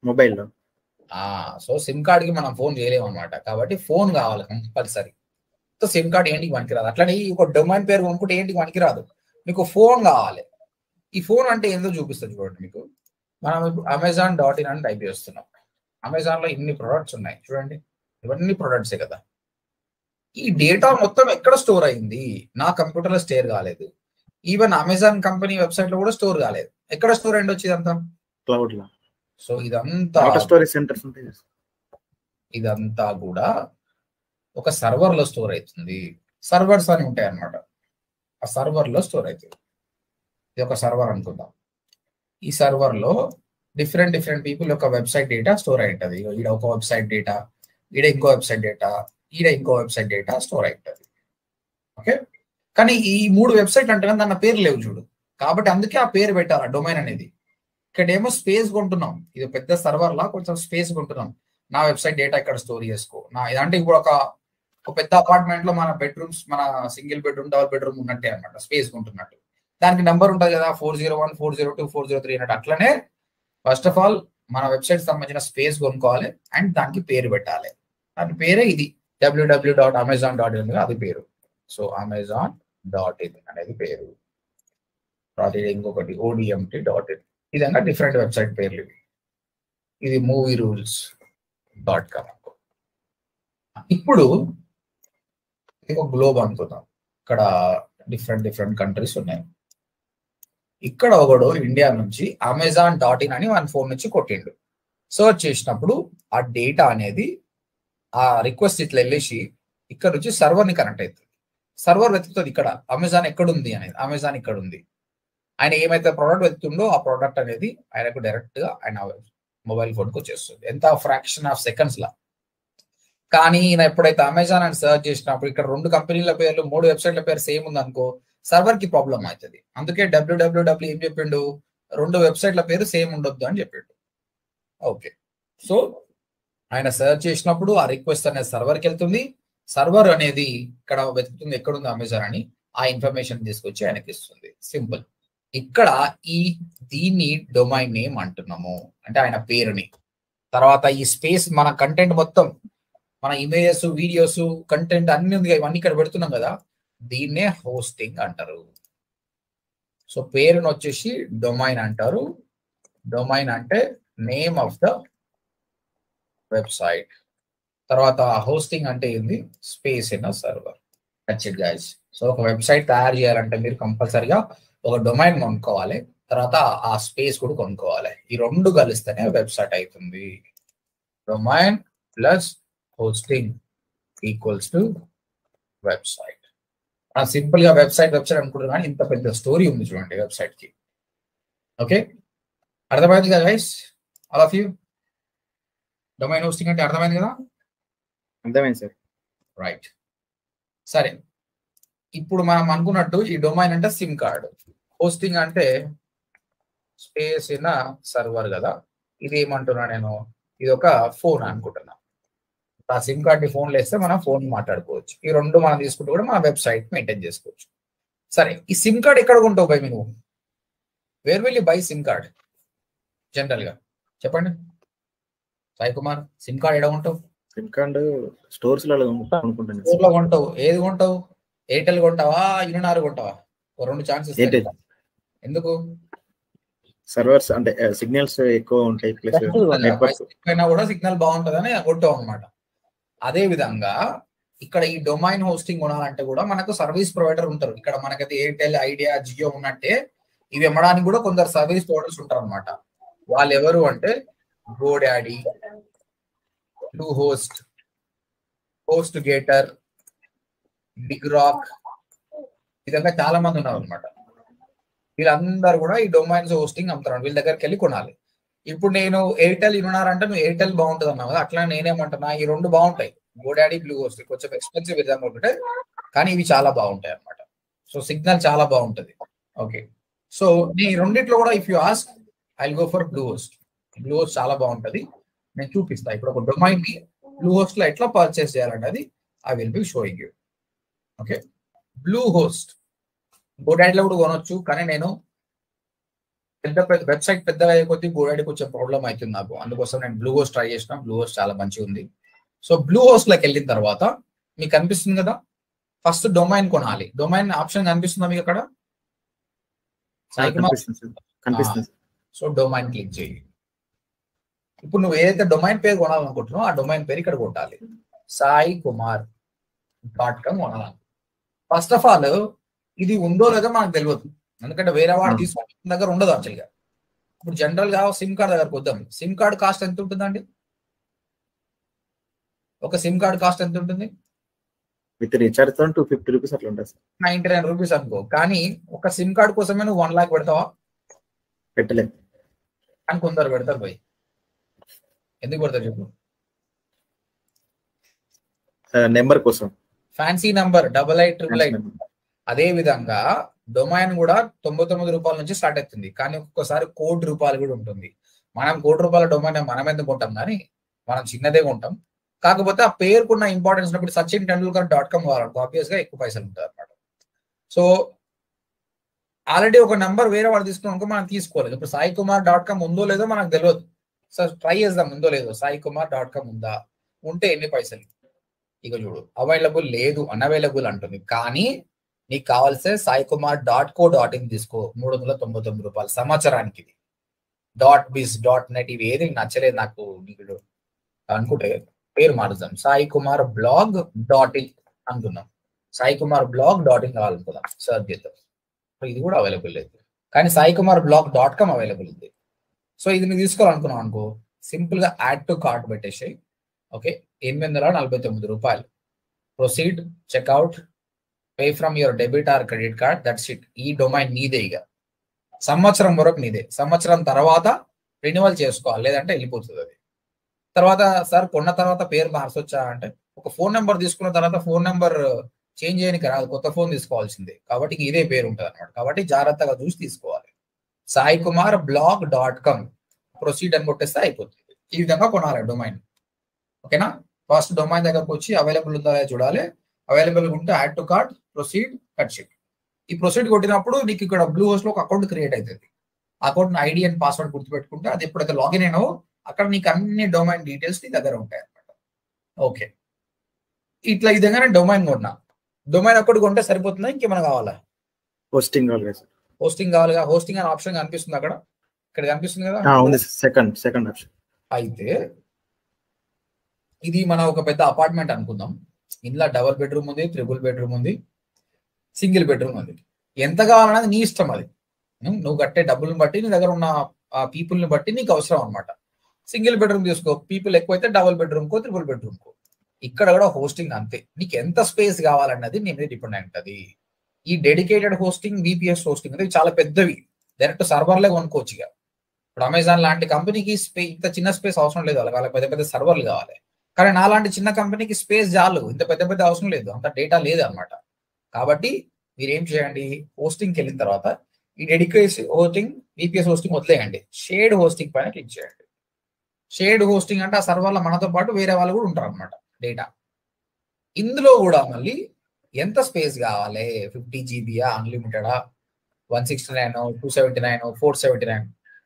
మొబైల్లో. సో సిమ్ కార్డ్ కి మనం ఫోన్ చేయలేము అనమాట. కాబట్టి ఫోన్ కావాలి కంపల్సరీ. సో సిమ్ కార్డ్ ఏంటికి పనికిరాదు. అట్లనే ఒక డొమైన్ పేరు కొనుక్కుంటే ఏంటికి పనికిరాదు, మీకు ఫోన్ కావాలి. ఈ ఫోన్ అంటే ఏందో చూపిస్తుంది చూడండి మీకు. మనం ఇప్పుడు amazon.in అని టైప్ చేస్తున్నాం. అమెజాన్ లో ఇన్ని ప్రొడక్ట్స్ ఉన్నాయి చూడండి, ఇవన్నీ ప్రొడక్ట్సే కదా. ఈ డేటా మొత్తం ఎక్కడ స్టోర్ అయింది, నా కంప్యూటర్ లో స్టోర్ కాలేదు. ఈవెన్ అమెజాన్ కంపెనీ వెబ్సైట్ లో కూడా స్టోర్ కాలేదు. ఎక్కడ స్టోర్ అయ్యింది వచ్చి ఇదంతా? క్లౌడ్ లో. సో ఇదంతా స్టోరేజ్ సెంటర్స్ ఉంటాయి, ఇదంతా కూడా ఒక సర్వర్ లో స్టోర్ అవుతుంది. సర్వర్స్ అని ఉంటాయి అన్నమాట, ఆ సర్వర్ లో స్టోర్ అవుతుంది. ఇది ఒక సర్వర్ అనుకుందాం. ఈ సర్వర్ లో డిఫరెంట్ పీపుల్ యొక్క వెబ్సైట్ డేటా స్టోర్ అయి ఉంటుంది. ఈడ ఒక వెబ్సైట్ డేటా, ఈడ ఇంకో వెబ్సైట్ డేటా, ఈడ ఇంకో వెబ్సైట్ డేటా స్టోర్ అయి ఉంటుంది, ఓకే. కానీ ఈ 3 వెబ్సైట్ అంటే దాని పేరు లేవు చూడు, కాబట్టి అందుకే ఆ పేరు పెట్టాలి డొమైన్ అనేది. ఇక్కడేమో స్పేస్ కొంటున్నాం, ఇది పెద్ద సర్వర్ లా కొంచెం స్పేస్ కొంటున్నాం. నా వెబ్సైట్ డేటా ఇక్కడ స్టోర్ చేసుకో. అంటే ఇప్పుడు ఒక పెద్ద అపార్ట్మెంట్ లో మన బెడ్రూమ్స్, మన సింగిల్ బెడ్రూమ్, డబుల్ బెడ్రూమ్ ఉన్నట్టే అనమాట, స్పేస్ కొంటున్నట్టు. దానికి నెంబర్ ఉంటుంది కదా, 401, 402, 403 అన్నట్టు. అట్లనే ఫస్ట్ ఆఫ్ ఆల్ మన వెబ్సైట్ సంబంధించిన స్పేస్ కొనుక్కోవాలి అండ్ దానికి పేరు పెట్టాలి. దాని పేరే ఇది www.amazon.in, అది పేరు. సో amazon.in అనేది పేరు. ఇంకొకటి odmt.in. ఇదంతా డిఫరెంట్ వెబ్సైట్ పేర్లు. ఇది movierules.com. ఇప్పుడు ఒక గ్లోబ్ అనుకుందాం. ఇక్కడ డిఫరెంట్ కంట్రీస్ ఉన్నాయి. ఇక్కడ ఒకడు ఇండియా నుంచి amazon.in అని మన ఫోన్ నుంచి కొట్టిండు. సర్చ్ చేసినప్పుడు ఆ డేటా అనేది, ఆ రిక్వెస్ట్ ఇట్లా వెళ్ళేసి ఇక్కడ నుంచి సర్వర్ని కనెక్ట్ అవుతుంది. సర్వర్ వెతుకుతుంది ఇక్కడ అమెజాన్ ఎక్కడుంది అనేది. అమెజాన్ ఇక్కడ ఉంది. ఆయన ఏమైతే ప్రోడక్ట్ వెతుకుతుందో ఆ ప్రోడక్ట్ అనేది ఆయనకు డైరెక్ట్ గా ఆయన మొబైల్ ఫోన్కి వచ్చేస్తుంది. ఎంత ఫ్రాక్షన్ ఆఫ్ సెకండ్స్ లా. కానీ ఈయన ఎప్పుడైతే అమెజాన్ అని సర్చ్ చేసినప్పుడు ఇక్కడ 2 కంపెనీల పేర్లు, 3 వెబ్సైట్ల పేరు సేమ్ ఉంది అనుకో, సర్వర్ కి ప్రాబ్లం అవుతుంది. అందుకే www ఏం చెప్పిండు, 2 వెబ్సైట్ల పేరు సేమ్ ఉండొద్దు అని చెప్పిండు. ఓకే, సో ఆయన సర్చ్ చేసినప్పుడు ఆ రిక్వెస్ట్ అనేది సర్వర్కి వెళ్తుంది. సర్వర్ అనేది ఇక్కడ వెతుకుతుంది ఎక్కడుంది అమెజాన్ అని, ఆ ఇన్ఫర్మేషన్ తీసుకొచ్చి ఆయనకి ఇస్తుంది. సింపుల్. ఇక్కడ దీన్ని డొమైన్ నేమ్ అంటున్నాము, అంటే ఆయన పేరుని. తర్వాత ఈ స్పేస్, మన కంటెంట్ మొత్తం, మన ఇమేజెస్, వీడియోస్, కంటెంట్ అన్ని ఉంది, ఇవన్నీ ఇక్కడ పెడుతున్నాం కదా, దీన్నే హోస్టింగ్ అంటారు. సో పేరుని వచ్చేసి డొమైన్ అంటారు. డొమైన్ అంటే నేమ్ ఆఫ్ ద వెబ్సైట్. తర్వాత హోస్టింగ్ అంటే ఏంది, space in server. That's it guys. So ఒక వెబ్సైట్ తయారు చేయాలంటే మీరు కంపల్సరిగా ఒక డొమైన్ కొనుక్కోవాలి, తర్వాత ఆ స్పేస్ కూడా కొనుక్కోవాలి. ఈ 2 కలిస్తేనే వెబ్సైట్ అవుతుంది. Domain plus hosting equals to website. Simple గా వెబ్సైట్ అనుకుంటున్నాను, కానీ ఇంత పెద్ద స్టోరీ ఉంది చూడండి వెబ్సైట్ కి. ఓకే, అర్థమైంది కదా guys? All of you domain hosting అంటే అర్థమైంది కదా? అర్థమైంది సార్. రైట్, సరే. ఇప్పుడు మనం అనుకున్నట్టు ఈ డొమైన్ అంటే సిమ్ కార్డ్, హోస్టింగ్ అంటే స్పేస్ ఇన్ సర్వర్ కదా. ఇది ఏమంటున్నా నేను, ఇది ఒక ఫోన్ అనుకుంటున్నా. ఆ సిమ్ కార్డ్ ని ఫోన్ వేస్తే మనం ఫోన్ మాట్లాడుకోవచ్చు. ఈ రెండు మనం తీసుకుంటూ కూడా మన వెబ్సైట్ మెయింటైన్ చేసుకోవచ్చు. సరే, ఈ సిమ్ కార్డ్ ఎక్కడ కొంటావు బై నువ్వు? Where will you by SIM card general గా చెప్పండి సాయి కుమార్? సిమ్ కార్డ్ ఎక్కడ కొంటావు? సిమ్ కార్డ్ స్టోర్స్ లో కొనుక్కుంటాను. స్టోర్ లో కొంటావు. ఏది కొంటావు? Airtel కొంటావా, Uninor కొంటావా? రెండు ఛాన్సెస్. ఎందుకు? సర్వర్స్ అంటే సిగ్నల్స్ ఎక్కువ ఉంటాయి, ప్లస్ అయినా కూడా సిగ్నల్ బాగుంటుందని కొట్టావు అనమాట. అదే విధంగా ఇక్కడ ఈ డొమైన్ హోస్టింగ్ కొనాలంటే కూడా మనకు సర్వీస్ ప్రొవైడర్ ఉంటారు. ఇక్కడ మనకైతే ఎయిర్టెల్, ఐడియా, జియో ఉన్నట్టే ఇవి అమ్మడానికి కూడా కొందరు సర్వీస్ ప్రొవైడర్స్ ఉంటారు అనమాట. వాళ్ళు ఎవరు అంటే GoDaddy, Bluehost, HostGator, BigRock, ఈ విధంగా చాలా మంది ఉన్నారు అనమాట. వీళ్ళందరూ కూడా ఈ డొమైన్స్ హోస్టింగ్ అమ్ముతారు. వీళ్ళ దగ్గరికి వెళ్ళి కొనాలి. ఇప్పుడు నేను ఎయిర్టెల్ ఉన్నారంటే నువ్వు ఎయిర్టెల్ బాగుంటుంది అన్నావు కదా, అట్లా నేనేమంటున్నా ఈ రెండు బాగుంటాయి. గోడాడీ, బ్లూ హోస్ట్ కొంచెం ఎక్స్పెన్సివ్ విధంగా ఉంటాయి, కానీ ఇవి చాలా బాగుంటాయి అనమాట. సో సిగ్నల్ చాలా బాగుంటుంది. ఓకే, సో నీ రెండిట్లో కూడా if you ask I will go for blue host. Blue host చాలా బాగుంటుంది, నేను చూపిస్తా. ఇప్పుడు ఒక డొమైన్ ని బ్లూ హోస్ట్ లో ఎట్లా పర్చేస్ చేయాలంటే అది I will be showing you. Okay, Bluehost గోడాడీలో కూడా కొనొచ్చు, కానీ నేను పెద్ద వెబ్సైట్ పెద్దగా అయ్యే కొద్దీ గోడాడీ కొంచెం ప్రాబ్లం అవుతుంది నాకు. అందుకోసం నేను బ్లూ హోస్ట్ ట్రై చేసిన. బ్లూ హోస్ట్ చాలా మంచిగా ఉంది. సో బ్లూ హోస్ట్ లోకి వెళ్ళిన తర్వాత మీకు కనిపిస్తుంది కదా, ఫస్ట్ డొమైన్ కొనాలి. డొమైన్ ఆప్షన్ కనిపిస్తుందా మీకు అక్కడ? సో డొమైన్ క్లిక్ చేయి. ఇప్పుడు నువ్వు ఏదైతే డొమైన్ పేరు కొనాలనుకుంటున్నావు ఆ డొమైన్ పేరు ఇక్కడ కొట్టాలి. saikumar.com కొనాలి. ఫస్ట్ ఆఫ్ ఆల్ ఇది ఉందో లేదో మనకు తెలియదు, ఎందుకంటే వేరే వాడు తీసుకున్న దగ్గర ఉండదు యాక్చువల్గా. ఇప్పుడు జనరల్ గా సిమ్ కార్డ్ దగ్గరకు వద్దాం. సిమ్ కార్డ్ కాస్ట్ ఎంత ఉంటుందండి? ఒక సిమ్ కార్డ్ కాస్ట్ ఎంత ఉంటుంది? విత్ రీఛార్జ్ తో 250 రూపీస్ అట్లా ఉంటుంది సార్. 99 రూపీస్ అనుకో. కానీ ఒక సిమ్ కార్డ్ కోసమే నువ్వు 1 లాక్ పెడతావా? పెట్టలేదు. అని కొందరు పెడతారు పోయి. ఎందుకు పెడతారు చెప్పు? నెంబర్ కోసం, ఫ్యాన్సీ నంబర్ 8888. అదే విధంగా డొమైన్ కూడా 99 రూపాయల నుంచి స్టార్ట్ అవుతుంది, కానీ ఒక్కొక్కసారి ₹1,00,00,000 కూడా ఉంటుంది. మనం ₹1,00,00,000 డొమైన్ మనం ఎందుకు కొంటాం, కానీ మనం చిన్నదే కొంటాం. కాకపోతే ఆ పేరుకున్న ఇంపార్టెన్స్ ఇప్పుడు sachintenduldkar.com కావాలనుకో ఆబ్వియస్ గా ఎక్కువ పైసలు ఉంటుంది అనమాట. సో ఆల్రెడీ ఒక నెంబర్ వేరే వాడు తీసుకున్నాక మనం తీసుకోలేదు. ఇప్పుడు saikumar.com ఉందో లేదో మనకు తెలియదు. సో ట్రై చేద్దాం, ఉందో లేదో. saikumar.com ఉందా, ఉంటే ఎన్ని పైసలు? ఇక చూడు, అవైలబుల్ లేదు, అన్అవైలబుల్ అంటుంది. కానీ నీకు కావాల్సే saikumar.co.in తీసుకో, ₹399 సంవత్సరానికి. .biz .net ఇవి ఏది నచ్చలేదు నాకు, నీకు అనుకుంటే పేరు మారుద్దాం. saikumar.blog.in అనుకున్నాం. saikumar.blog.in కావాలనుకుందాం, సర్చ్ చేద్దాం. ఇది కూడా అవైలబుల్ లేదు, కానీ saikumar.blog.com అవైలబుల్ ఉంది. సో ఇది నువ్వు తీసుకోవాలనుకున్నావు అనుకో, సింపుల్ గా యాడ్ టు కార్ట్ పెట్టేసి. Okay, ₹849. Proceed, checkout, pay from your debit or credit card, that's it. ఈ డొమైన్ నీదే. ఇక సంవత్సరం వరకు నీదే. సంవత్సరం తర్వాత రెన్యువల్ చేసుకోవాలి, లేదంటే వెళ్ళిపోతుంది అది. తర్వాత సార్ కొన్న తర్వాత పేరు మార్చొచ్చా అంటే, ఒక ఫోన్ నెంబర్ తీసుకున్న తర్వాత ఫోన్ నెంబర్ చేంజ్ చేయడానికి రాదు, కొత్త ఫోన్ తీసుకోవాల్సిందే. కాబట్టి ఇదే పేరు ఉంటుంది అనమాట. కాబట్టి జాగ్రత్తగా చూసి తీసుకోవాలి. saikumar.blog.com ప్రొసీడ్ అని కొట్టేస్తే అయిపోతుంది. ఈ విధంగా కొనాలి డొమైన్. ఓకేనా? ఫస్ట్ డొమైన్ దగ్గరకు వచ్చి అవైలబుల్ ఉందా చూడాలి. అవైలబుల్ ఉంటే add to cart, proceed, cut ship. ఈ ప్రొసీడ్ కొట్టినప్పుడు నీకు ఇక్కడ బ్లూ హోస్ట్ లో ఒక అకౌంట్ క్రియేట్ అవుతుంది. అకౌంట్ ఐడి అండ్ పాస్వర్డ్ గుర్తుపెట్టుకుంటే అది ఎప్పుడైతే లాగిన్ అయినావో అక్కడ నీకు అన్ని డొమైన్ డీటెయిల్స్ నీ దగ్గర ఉంటాయి అనమాట. ఓకే, ఇట్లా ఈ విధంగా నేను డొమైన్ కొన్నా. డొమైన్ ఒక్కటి కొంటే సరిపోతుందా, ఇంకేమైనా కావాలా? హోస్టింగ్ కావాలి సార్. హోస్టింగ్ కావాలిగా. హోస్టింగ్ అనే ఆప్షన్ కనిపిస్తుంది అక్కడ, ఇక్కడ కనిపిస్తుంది కదా. Second option. అయితే ఇది మన ఒక పెద్ద అపార్ట్మెంట్ అనుకుందాం. ఇందులో డబుల్ బెడ్రూమ్ ఉంది, ట్రిపుల్ బెడ్రూమ్ ఉంది, సింగిల్ బెడ్రూమ్ ఉంది. ఎంత కావాలన్నది నీ ఇష్టం. అది నువ్వు కట్టే డబ్బులను బట్టి, నీ దగ్గర ఉన్న పీపుల్ ని బట్టి నీకు అవసరం అనమాట. సింగిల్ బెడ్రూమ్ తీసుకో, పీపుల్ ఎక్కువైతే డబుల్ బెడ్రూమ్ కో, ట్రిపుల్ బెడ్రూమ్ కో. ఇక్కడ కూడా హోస్టింగ్ అంతే. నీకు ఎంత స్పేస్ కావాలన్నది నీ మీద డిపెండ్ అయి ఉంటుంది. ఈ డెడికేటెడ్ హోస్టింగ్, VPS హోస్టింగ్ అంటే చాలా పెద్దవి, డైరెక్ట్ సర్వర్లే కొనుక్కోవచ్చు. ఇక ఇప్పుడు అమెజాన్ లాంటి కంపెనీకి ఇంత చిన్న స్పేస్ అవసరం లేదు, వాళ్ళకి పెద్ద పెద్ద సర్వర్లు కావాలి. కానీ నాలాంటి చిన్న కంపెనీకి స్పేస్ చాలు, ఇంత పెద్ద పెద్ద అవసరం లేదు, అంత డేటా లేదు అనమాట. కాబట్టి మీరు ఏం చేయండి, హోస్టింగ్కి వెళ్ళిన తర్వాత ఈ డెడికేటెడ్ హోస్టింగ్, VPS హోస్టింగ్ వదిలేయండి, షేర్డ్ హోస్టింగ్ పైన క్లిక్ చేయండి. షేర్డ్ హోస్టింగ్ అంటే ఆ సర్వర్లో మనతో పాటు వేరే వాళ్ళు కూడా ఉంటారు అనమాట డేటా. ఇందులో కూడా మళ్ళీ ఎంత స్పేస్ కావాలి, 50 GB అన్లిమిటెడా, 169, 279, 479.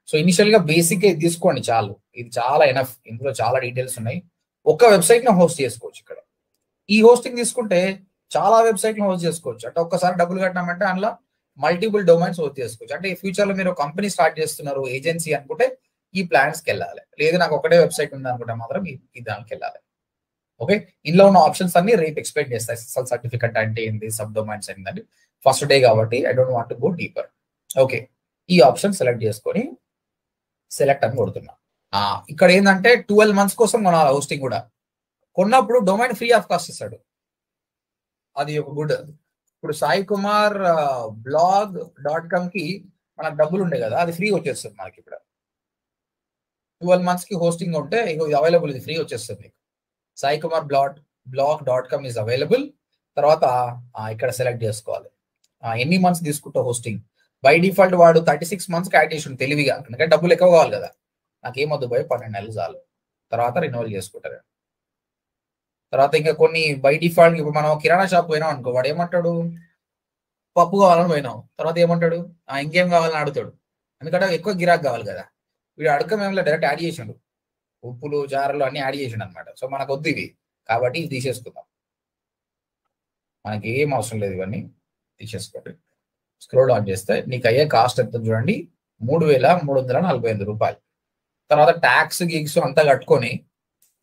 సో ఇనిషియల్ గా బేసిక్ ఇది తీసుకోండి చాలు, ఇది చాలా ఎనఫ్. ఇందులో చాలా డీటెయిల్స్ ఉన్నాయి. ఒక వెబ్సైట్ ని హోస్ట్ చేసుకోవచ్చు. ఇక్కడ ఈ హోస్టింగ్ తీసుకుంటే చాలా వెబ్సైట్ ని హోస్ట్ చేసుకోవచ్చు. అంటే ఒక్కసారి డబ్బులు కట్టామంటే అందులో మల్టిపుల్ డొమైన్స్ హోస్ట్ చేసుకోవచ్చు. అంటే ఈ ఫ్యూచర్ లో మీరు కంపెనీ స్టార్ట్ చేస్తున్నారు, ఏజెన్సీ అనుకుంటే ఈ ప్లాన్స్ కి వెళ్ళాలి. లేదు నాకు ఒకటే వెబ్సైట్ ఉంది అనుకుంటే మాత్రం ఈ దానికి వెళ్ళాలి. ఓకే, ఇందులో ఉన్న ఆప్షన్స్ అన్ని రేపు ఎక్స్ప్లెయిన్ చేస్తాయి. SSL సర్టిఫికెట్ అంటే ఏంటి, సబ్ డొమైన్స్ ఏంటంటే, ఫస్ట్ డే కాబట్టి I don't want to go deeper. Okay, ఈ ఆప్షన్ సెలెక్ట్ చేసుకొని సెలెక్ట్ అని కొడుతున్నా. ఇక్కడ ఏంటంటే 12 months కోసం కొనాలి హోస్టింగ్ కూడా. కొన్నప్పుడు డొమైన్ ఫ్రీ ఆఫ్ కాస్ట్ ఇస్తాడు, అది ఒక గుడ్. ఇప్పుడు సాయి కుమార్ blog.com కి మనకు డబ్బులు ఉండే కదా, అది ఫ్రీ వచ్చేస్తుంది మనకి. ఇప్పుడు 12 months కి హోస్టింగ్ ఉంటే ఇది అవైలబుల్, ఇది ఫ్రీ వచ్చేస్తుంది. Sai Kumar blog.com is available. తర్వాత ఇక్కడ సెలెక్ట్ చేసుకోవాలి ఎన్ని మంత్స్ తీసుకుంటా హోస్టింగ్. బై డిఫాల్ట్ వాడు 36 months యాడ్ చేసి తెలివిగా, ఎందుకంటే డబ్బులు ఎక్కువ కావాలి కదా. నాకేమొద్దు భయ 12 నెలలు చాలు, తర్వాత రినోవల్ చేసుకుంటారు. తర్వాత ఇంకా కొన్ని బై డిఫాల్ట్, ఇప్పుడు మనం కిరాణా షాప్ పోయినాం అనుకో, వాడు ఏమంటాడు, పప్పు కావాలని పోయినాం, తర్వాత ఏమంటాడు ఇంకేం కావాలని అడుగుతాడు, ఎందుకంటే ఎక్కువ గిరాక్ కావాలి కదా. వీడు అడగమేమో డైరెక్ట్ యాడ్ చేసిండు, ఉప్పులు జారలు అన్ని యాడ్ చేసిండు అనమాట. సో మనకు వద్దు ఇవి, కాబట్టి ఇది తీసేసుకుందాం, మనకి ఏం అవసరం లేదు, ఇవన్నీ తీసేసుకోండి. స్క్రోల్ ఆన్ చేస్తే నీకు అయ్యే కాస్ట్ ఎంత చూడండి, 3,345 రూపాయలు. తర్వాత ట్యాక్స్ గిగ్స్ అంతా కట్టుకొని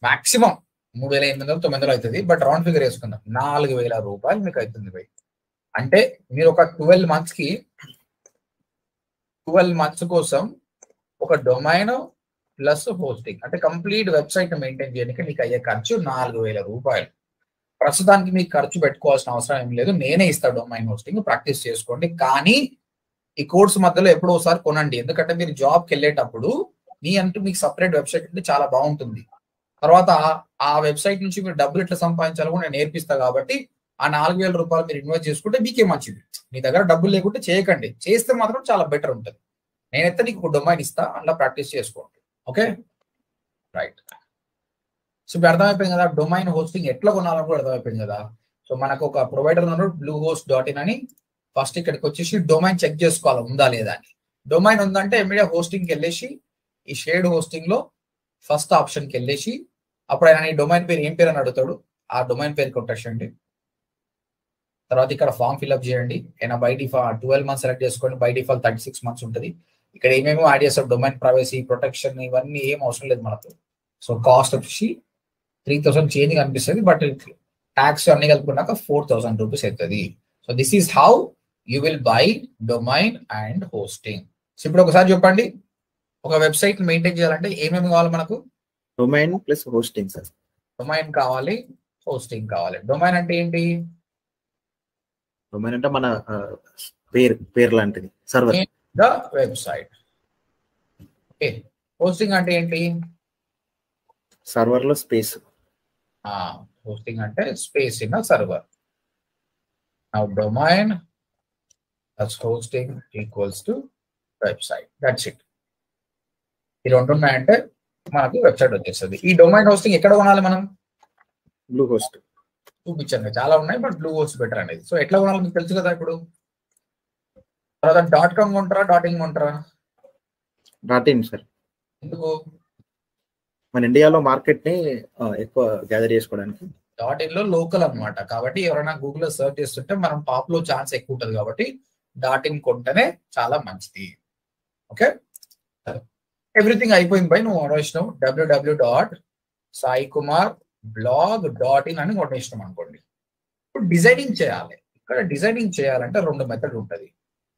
మాక్సిమం 3,800-900 అవుతుంది. బట్ రౌండ్ ఫిగర్ వేసుకుందాం, 4,000 రూపాయలు మీకు అవుతుంది బై. అంటే మీరు ఒక 12 months కోసం ఒక డొమైన్ ప్లస్ హోస్టింగ్, అంటే కంప్లీట్ వెబ్సైట్ మెయింటైన్ చేయడానికి మీకు అయ్యే ఖర్చు 4,000 రూపాయలు. ప్రస్తుతానికి మీకు ఖర్చు పెట్టుకోవాల్సిన అవసరం ఏం లేదు, నేనే ఇస్తాను డొమైన్ హోస్టింగ్, ప్రాక్టీస్ చేసుకోండి. కానీ ఈ కోర్స్ మధ్యలో ఎప్పుడో ఒకసారి కొనండి, ఎందుకంటే మీరు జాబ్కి వెళ్ళేటప్పుడు మీకు సపరేట్ వెబ్సైట్ ఉంటే చాలా బాగుంటుంది. తర్వాత ఆ వెబ్సైట్ నుంచి మీరు డబ్బులు ఎట్లా సంపాదించాలో కూడా నేను నేర్పిస్తా. కాబట్టి ఆ 4,000 రూపాయలు మీరు ఇన్వెస్ట్ చేసుకుంటే మీకే మంచిది. మీ దగ్గర డబ్బులు లేకుంటే చేయకండి, చేస్తే మాత్రం చాలా బెటర్ ఉంటుంది. నేనైతే నీకు ఒక డొమైన్ ఇస్తా, అలా ప్రాక్టీస్ చేసుకోండి. Okay right. సో ఇప్పుడు అర్థమైపోయింది కదా, డొమైన్ హోస్టింగ్ ఎట్లా కొనాలని కూడా అర్థమైపోయింది కదా. సో మనకు ఒక ప్రొవైడర్ ఉన్నాడు bluehost.in అని. ఫస్ట్ ఇక్కడికి వచ్చేసి డొమైన్ చెక్ చేసుకోవాలి ఉందా లేదా అని. డొమైన్ ఉందంటే ఇమీడియట్ హోస్టింగ్కి వెళ్ళేసి ఈ షేర్డ్ హోస్టింగ్ లో ఫస్ట్ ఆప్షన్కి వెళ్ళేసి, అప్పుడు ఆయన ఈ డొమైన్ పేరు ఏం పేరు అని అడుగుతాడు, ఆ డొమైన్ పేరు కొట్టేసండి. తర్వాత ఇక్కడ ఫామ్ ఫిల్అప్ చేయండి. అయినా బై డిఫాల్ట్ 12 months సెలెక్ట్ చేసుకోండి, బై డిఫాల్ట్ 36 months ఉంటుంది. ఇక్కడ ఏమేమో యాడ్ చేస్తారు, డొమైన్ ప్రైవసీ ప్రొటెక్షన్ ఇవన్నీ ఏం అవసరం లేదు మనకు. సో కాస్ట్ వచ్చి 3,000 చేంజ్ కనిపిస్తుంది, బట్ ట్యాక్స్ అన్ని కలుపుకున్నాక 4,000 రూపీస్ అవుతుంది. So this is how you will buy domain and hosting. So ఇప్పుడు ఒకసారి చెప్పండి, ఒక వెబ్సైట్ మెయింటైన్ చేయాలంటే ఏమేమి కావాలి మనకు? Domain plus hosting sir. Domain కావాలి, హోస్టింగ్ కావాలి. డొమైన్ అంటే ఏంటి? డొమైన్ అంటే మన పేరు లాంటిది, server, the website. Okay, hosting అంటే ఏంటి? సర్వర్ లో స్పేస్. హోస్టింగ్ అంటే space in server. Now domain plus hosting equals to website, that's it. ఈ రెండు ఉన్నాయంటే మనకు వెబ్సైట్ వచ్చేస్తుంది. ఈ డొమైన్ హోస్టింగ్ ఎక్కడ కొనాలి మనం? Bluehost. చూపించాను, చాలా ఉన్నాయి, బట్ Bluehost బెటర్ అనేది. సో ఎట్లా కొనాలి మీకు తెలుసు కదా. ఇప్పుడు తర్వాత .com కొంటారా, .in కొంటారా? .in sir. ఎందుకు? మన ఇండియాలో మార్కెట్ ని ఎక్కువ గ్యాదర్ చేసుకోవడానికి. .in లో లోకల్ అన్నమాట, కాబట్టి ఎవరైనా గూగుల్లో సెర్చ్ చేస్తుంటే మనం టాప్ లో ఛాన్స్ ఎక్కువ ఉంటుంది. కాబట్టి .in కొంటేనే చాలా మంచిది. ఓకే, ఎవ్రీథింగ్ అయిపోయింది బై. నువ్వు కొనేసినావు www.saikumar.blog.in అని కొనేసినాం అనుకోండి. ఇప్పుడు డిజైనింగ్ చేయాలి. ఇక్కడ డిజైనింగ్ చేయాలంటే 2 మెథడ్ ఉంటుంది,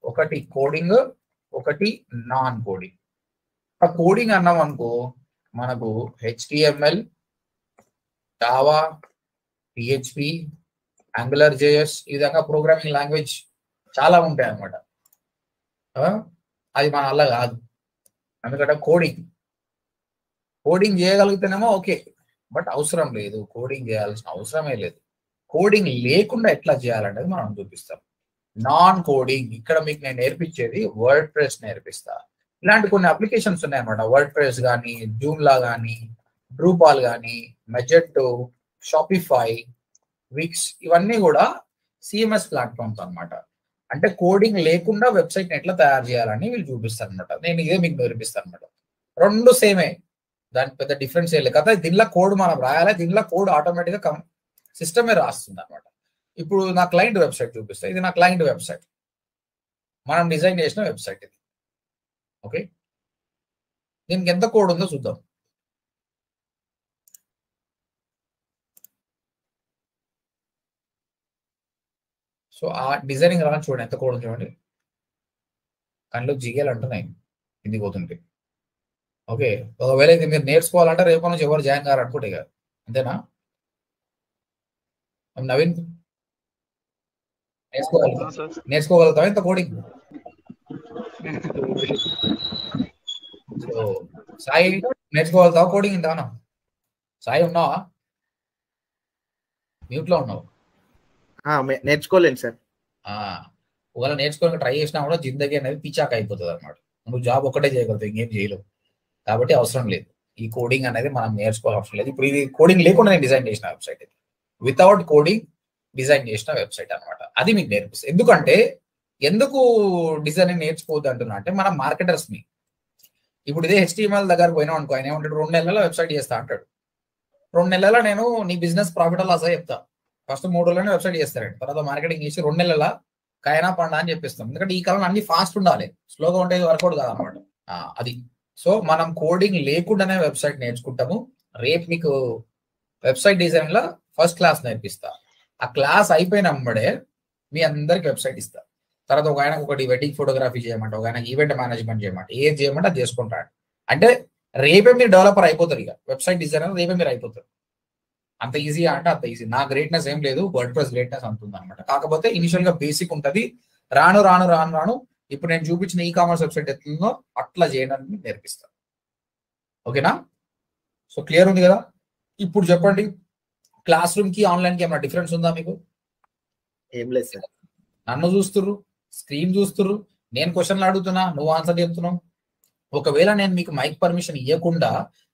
ఒకటి కోడింగ్, ఒకటి నాన్ కోడింగ్. ఆ కోడింగ్ అన్నాం అనుకో, మనకు HTML, జావా, PHP, AngularJS ఈ విధంగా ప్రోగ్రామింగ్ లాంగ్వేజ్ చాలా ఉంటాయి అన్నమాట. అది మన వల్ల కాదు. ఎందుకంటే కోడింగ్ చేయగలిగితేనేమో ఓకే, బట్ అవసరం లేదు, కోడింగ్ చేయాల్సిన అవసరమే లేదు. కోడింగ్ లేకుండా ఎట్లా చేయాలనేది మనం చూపిస్తాం. నాన్ కోడింగ్ ఇక్కడ మీకు నేను నేర్పించేది వర్డ్ ప్రెస్ నేర్పిస్తా. ఇలాంటి కొన్ని అప్లికేషన్స్ ఉన్నాయన్నమాట. వర్డ్ ప్రెస్ కానీ, జూమ్లా కానీ, డ్రూపాల్ కానీ, మెజెంటో, షాపిఫై, విక్స్, ఇవన్నీ కూడా సిఎంఎస్ ప్లాట్ఫామ్స్ అన్నమాట. అంటే కోడింగ్ లేకుండా వెబ్సైట్ ఎట్లా తయారు చేయాలని వీళ్ళు చూపిస్తారు అనమాట. నేను ఇదే మీకు నేర్పిస్తాను అనమాట. రెండు సేమే, దానికి పెద్ద డిఫరెన్స్ ఏ లేదు కదా. దీనిలో కోడ్ మనం రాయాలి, దీనిలో కోడ్ ఆటోమేటిక్ గా సిస్టమే రాస్తుంది అనమాట. ఇప్పుడు నా క్లయింట్ వెబ్సైట్ చూపిస్తా. ఇది నా క్లయింట్ వెబ్సైట్, మనం డిజైన్ చేసిన వెబ్సైట్ ఇది. ఓకే, దీనికి ఎంత కోడ్ ఉందో చూద్దాం. సో ఆ డిజైనింగ్ రాని చూడండి, ఎంత కోడ్ చూడండి. కళ్ళు జిగేలు అంటున్నాయి ఇది పోతుంటే. ఓకే, ఒకవేళ ఇది మీరు నేర్చుకోవాలంటే రేపు నుంచి ఎవరు జాయిన్ కారు అనుకుంటే కదా, అంతేనా? నవీన్ నేర్చుకోగలుగుతావా ఇంత కోడింగ్? సో సాయి నేర్చుకోగలుగుతావా కోడింగ్ ఇంతనా? సాయి ఉన్నావా? మ్యూట్ లో ఉన్నావు. నేర్చుకోలేను సార్. ఒకవేళ నేర్చుకోవడానికి ట్రై చేసినా కూడా జిందగీ అనేది పిచ్చాక అయిపోతుంది అనమాట. నువ్వు జాబ్ ఒకటే చేయగలుగుతావు, ఇంకేం చేయలేవు. కాబట్టి అవసరం లేదు ఈ కోడింగ్ అనేది, మనం నేర్చుకోవాల్సిన అవసరం లేదు. ఇప్పుడు ఇది కోడింగ్ లేకుండా నేను డిజైన్ చేసిన వెబ్సైట్, ఇది వితౌట్ కోడింగ్ డిజైన్ చేసిన వెబ్సైట్ అనమాట. అది మీకు నేర్పిస్తుంది. ఎందుకంటే ఎందుకు డిజైనింగ్ నేర్చుకోవద్దు అంటున్నా అంటే, మనం మార్కెటర్స్ మీ ఇప్పుడు ఇదే HTML దగ్గర పోయినా అనుకో, ఆయన ఏమంటాడు, 2 నెలల్లో వెబ్సైట్ చేస్తా అంటాడు. 2 నెలల్లో నేను నీ బిజినెస్ ప్రాఫిట్ లాస్ చెప్తా. ఫస్ట్ 3 రోజుల్లోనే వెబ్సైట్ చేస్తారండి, తర్వాత మార్కెటింగ్ చేసి 2 నెలల కైనా పండా అని చెప్పిస్తాం. ఎందుకంటే ఈ కాలంలో అన్ని ఫాస్ట్ ఉండాలి, స్లోగా ఉంటే వర్కౌట్ కాదనమాట. అది. సో మనం కోడింగ్ లేకుండానే వెబ్సైట్ నేర్చుకుంటాము. రేపు మీకు వెబ్సైట్ డిజైన్ లో ఫస్ట్ క్లాస్ నేర్పిస్తా. ఆ క్లాస్ అయిపోయినప్పుడే మీ అందరికి వెబ్సైట్ ఇస్తా. తర్వాత ఒక ఆయన ఒకటి వెడ్డింగ్ ఫోటోగ్రఫీ చేయమంటే, ఒక ఆయన ఈవెంట్ మేనేజ్మెంట్ చేయమంటే, ఏం చేయమంటే అది చేసుకుంటాడు. అంటే రేపే మీరు డెవలపర్ అయిపోతారు, ఇక వెబ్సైట్ డిజైనర్ రేపే మీరు అయిపోతారు. అంత ఈజీ అంటే అంత ఈజీ. నా గ్రేట్నెస్ ఏం లేదు, వర్డ్ ప్రెస్ గ్రేట్నెస్ అంటుంది అనమాట. కాకపోతే ఇనిషియల్ గా బేసిక్ ఉంటుంది, రాను రాను రాను రాను ఇప్పుడు నేను చూపించిన ఈ కామర్స్ వెబ్సైట్ ఎట్లుందో అట్లా చేయడానికి నేర్పిస్తాను. ఓకేనా? సో క్లియర్ ఉంది కదా? ఇప్పుడు చెప్పండి, క్లాస్ రూమ్ కి ఆన్లైన్ కి ఏమైనా డిఫరెన్స్ ఉందా మీకు? ఏం లేదు సార్. నన్ను చూస్తుర్రు, స్క్రీన్ చూస్తుర్రు, నేను క్వశ్చన్లు అడుగుతున్నా, నువ్వు ఆన్సర్ చెప్తున్నావు. ఒకవేళ నేను మీకు మైక్ పర్మిషన్ ఇవ్వకుండా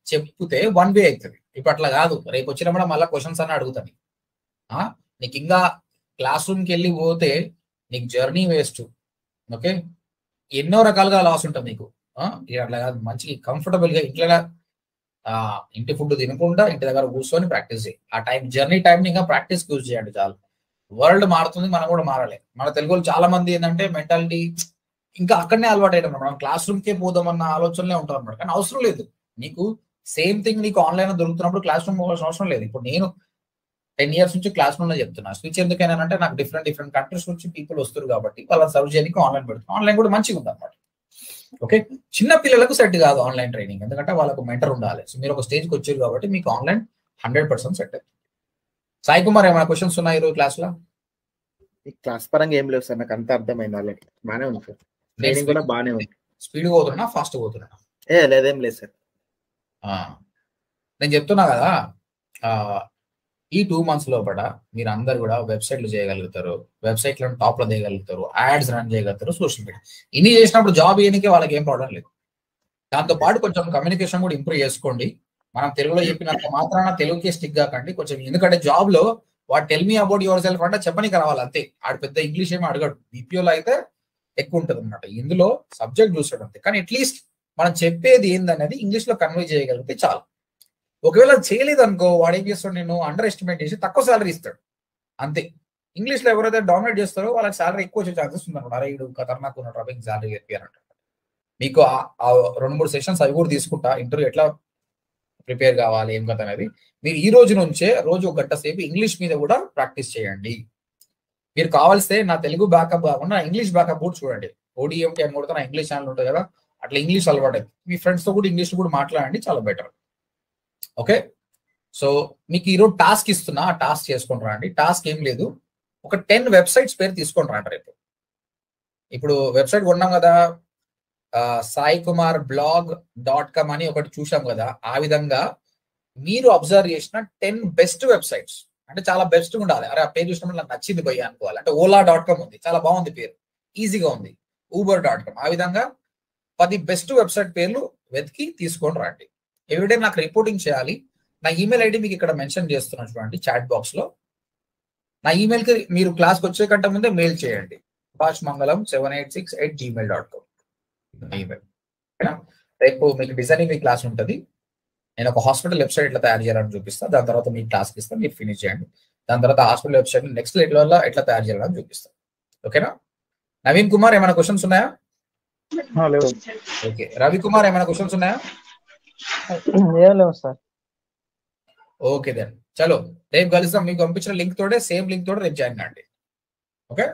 చెప్తే 1 వే అవుతుంది. ఇప్పుడు అట్లా కాదు, రేపు వచ్చినప్పుడు మళ్ళీ క్వశ్చన్స్ అని అడుగుతాను. నీకు ఇంకా క్లాస్ రూమ్కి వెళ్ళి పోతే నీకు జర్నీ వేస్ట్. ఓకే, ఎన్నో రకాలుగా లాస్ ఉంటుంది నీకు. అట్లా కాదు, మంచి కంఫర్టబుల్ గా ఇంటి ఫుడ్ తినకుండా ఇంటి దగ్గర కూర్చొని ప్రాక్టీస్ చేయి. ఆ టైం జర్నీ టైం ఇంకా ప్రాక్టీస్ యూజ్ చేయండి చాలు. వరల్డ్ మారుతుంది, మనం కూడా మారాలి. మన తెలుగులో చాలా మంది ఏంటంటే మెంటాలిటీ ఇంకా అక్కడనే అలవాటు అయినా, మనం క్లాస్ రూమ్కే పోదామన్న ఆలోచనలే ఉంటారు అనమాట. కానీ అవసరం లేదు, నీకు సేమ్ థింగ్ నీకు ఆన్లైన్ దొరుకుతున్నప్పుడు క్లాస్ రూమ్ పోవాల్సిన అవసరం లేదు. ఇప్పుడు నేను 10 years నుంచి క్లాస్ రూమ్ లో చెప్తున్నా. స్విచ్ ఎందుకైనా అంటే నాకు డిఫరెంట్ కంట్రీస్ నుంచి పీపుల్ వస్తారు కాబట్టి వాళ్ళని సర్వ్ చేయడానికి ఆన్లైన్ పెడుతున్నాను. ఆన్లైన్ కూడా మంచిగా ఉంది అనమాట. ఓకే, చిన్న పిల్లలకు సెట్ కాదు ఆన్లైన్ ట్రైనింగ్, ఎందుకంటే వాళ్ళకు మెంటర్ ఉండాలి. సో మీరు ఒక స్టేజ్కి వచ్చారు కాబట్టి మీకు ఆన్లైన్ 100% సెట్ అవుతుంది. సాయి కుమార్, ఏమైనా క్వశ్చన్స్ ఉన్నాయి ఈరోజు క్లాస్ లో? ఈ క్లాస్ పరంగా ఏం లేవు సార్, నాకు అంతా అర్థమైంది ఆల్రెడీ. బాగానే ఉంది సార్, ట్రైనింగ్ కూడా బాగానే ఉంది. స్పీడ్ పోతున్నా, ఫాస్ట్ పోతున్నా? లేదేం లేదు సార్. నేను చెప్తున్నా కదా, ఈ 2 months లోపల మీరు అందరు కూడా వెబ్సైట్లు చేయగలుగుతారు, వెబ్సైట్లను టాప్ లో చేయగలుగుతారు, యాడ్స్ రన్ చేయగలుగుతారు, సోషల్ మీడియా. ఇన్ని చేసినప్పుడు జాబ్ చేయడానికి వాళ్ళకి ఏం ప్రాబ్లం లేదు. దాంతో పాటు కొంచెం కమ్యూనికేషన్ కూడా ఇంప్రూవ్ చేసుకోండి. మనం తెలుగులో చెప్పినంత మాత్రాన తెలుగుకే స్టిక్ కాకండి కొంచెం. ఎందుకంటే జాబ్ లో వాడు tell me about your self అంటే చెప్పనికి రావాలి అంతే. ఆడు పెద్ద ఇంగ్లీష్ ఏమీ అడగడు. బీపీఓలో అయితే ఎక్కువ ఉంటుంది అనమాట, ఇందులో సబ్జెక్ట్ చూసాడు అంతే. కానీ అట్లీస్ట్ మనం చెప్పేది ఏందనేది ఇంగ్లీష్ లో కన్వే చేయగలిగితే చాలు. ఒకవేళ చేయలేదు అనుకో, వాడు ఏం చేస్తాడు, నేను అండర్ ఎస్టిమేట్ చేసి తక్కువ శాలరీ ఇస్తాడు అంతే. ఇంగ్లీష్ లో ఎవరైతే డామినేట్ చేస్తారో వాళ్ళకి శాలరీ ఎక్కువ వచ్చే ఛాన్సెస్ ఉంది అనమాట. అరే ఇడు ఖతర్నాక్ ఉన్నాడు రబ్బింగ్ శాలరీ చెప్పారంట. మీకు 2-3 సెషన్స్ అవి కూడా తీసుకుంటా, ఇంటర్వ్యూ ఎట్లా ప్రిపేర్ కావాలి ఏం కదా అనేది. మీరు ఈ రోజు నుంచే రోజు 1 గంట సేపు ఇంగ్లీష్ మీద కూడా ప్రాక్టీస్ చేయండి. మీరు కావాల్స్తే నా తెలుగు బ్యాకప్ కాకుండా ఇంగ్లీష్ బ్యాకప్ కూడా చూడండి. ODMT అని కూడా నా ఇంగ్లీష్ ఛానల్ ఉంటుంది కదా, అట్లా ఇంగ్లీష్ అలవాటు అవుతుంది. మీ ఫ్రెండ్స్ తో కూడా ఇంగ్లీష్ కూడా మాట్లాడండి, చాలా బెటర్. ఓకే, సో మీకు ఈరోజు టాస్క్ ఇస్తున్నా, ఆ టాస్క్ చేసుకుని రండి. టాస్క్ ఏం లేదు, ఒక 10 వెబ్సైట్స్ పేరు తీసుకొని రండి రేపు. ఇప్పుడు వెబ్సైట్ కొన్నాం కదా, saikumarblog.com అని ఒకటి చూసాం కదా, ఆ విధంగా మీరు అబ్జర్వ్ చేసిన 10 బెస్ట్ వెబ్సైట్స్, అంటే చాలా బెస్ట్ ఉండాలి. అరే ఆ పేరు చూసినప్పుడు నాకు నచ్చింది భయ్య అనుకోవాలి. అంటే ola.com ఉంది, చాలా బాగుంది పేరు, ఈజీగా ఉంది. uber.com, ఆ విధంగా 10 బెస్ట్ వెబ్సైట్ పేర్లు వెతికి తీసుకొని రండి. ఎవ్రీడే నాకు రిపోర్టింగ్ చేయాలి. నా ఈమెయిల్ ఐడి మీకు ఇక్కడ మెన్షన్ చేస్తున్నాను చూడండి చాట్ బాక్స్ లో. నా ఈమెయిల్ కి మీరు క్లాస్కి వచ్చే కంటే ముందే మెయిల్ చేయండి, bashmangalam786@gmail.com ఈమెయిల్. రేపు మీకు డిజైనింగ్ క్లాస్ ఉంటుంది. నేను ఒక హాస్పిటల్ వెబ్సైట్ ఎట్లా తయారు చేయాలని చూపిస్తాను. దాని తర్వాత మీకు క్లాస్కి ఇస్తాను, మీరు ఫినిష్ చేయండి. దాని తర్వాత హాస్పిటల్ వెబ్సైట్ నెక్స్ట్ లెవెల్లో ఎట్లా తయారు చేయాలని చూపిస్తాను. ఓకేనా? నవీన్ కుమార్ ఏమైనా క్వశ్చన్స్ ఉన్నాయా? లేవు. ఓకే, రవి కుమార్ ఏమైనా క్వశ్చన్స్ ఉన్నాయా? ఏం లేవు సార్. ఓకే దెన్ చలో రేపు కలుస్తాం. మీకు పంపించిన లింక్ తోడే, సేమ్ లింక్ తోడే రేపు జాయిన్ కండి. ఓకే.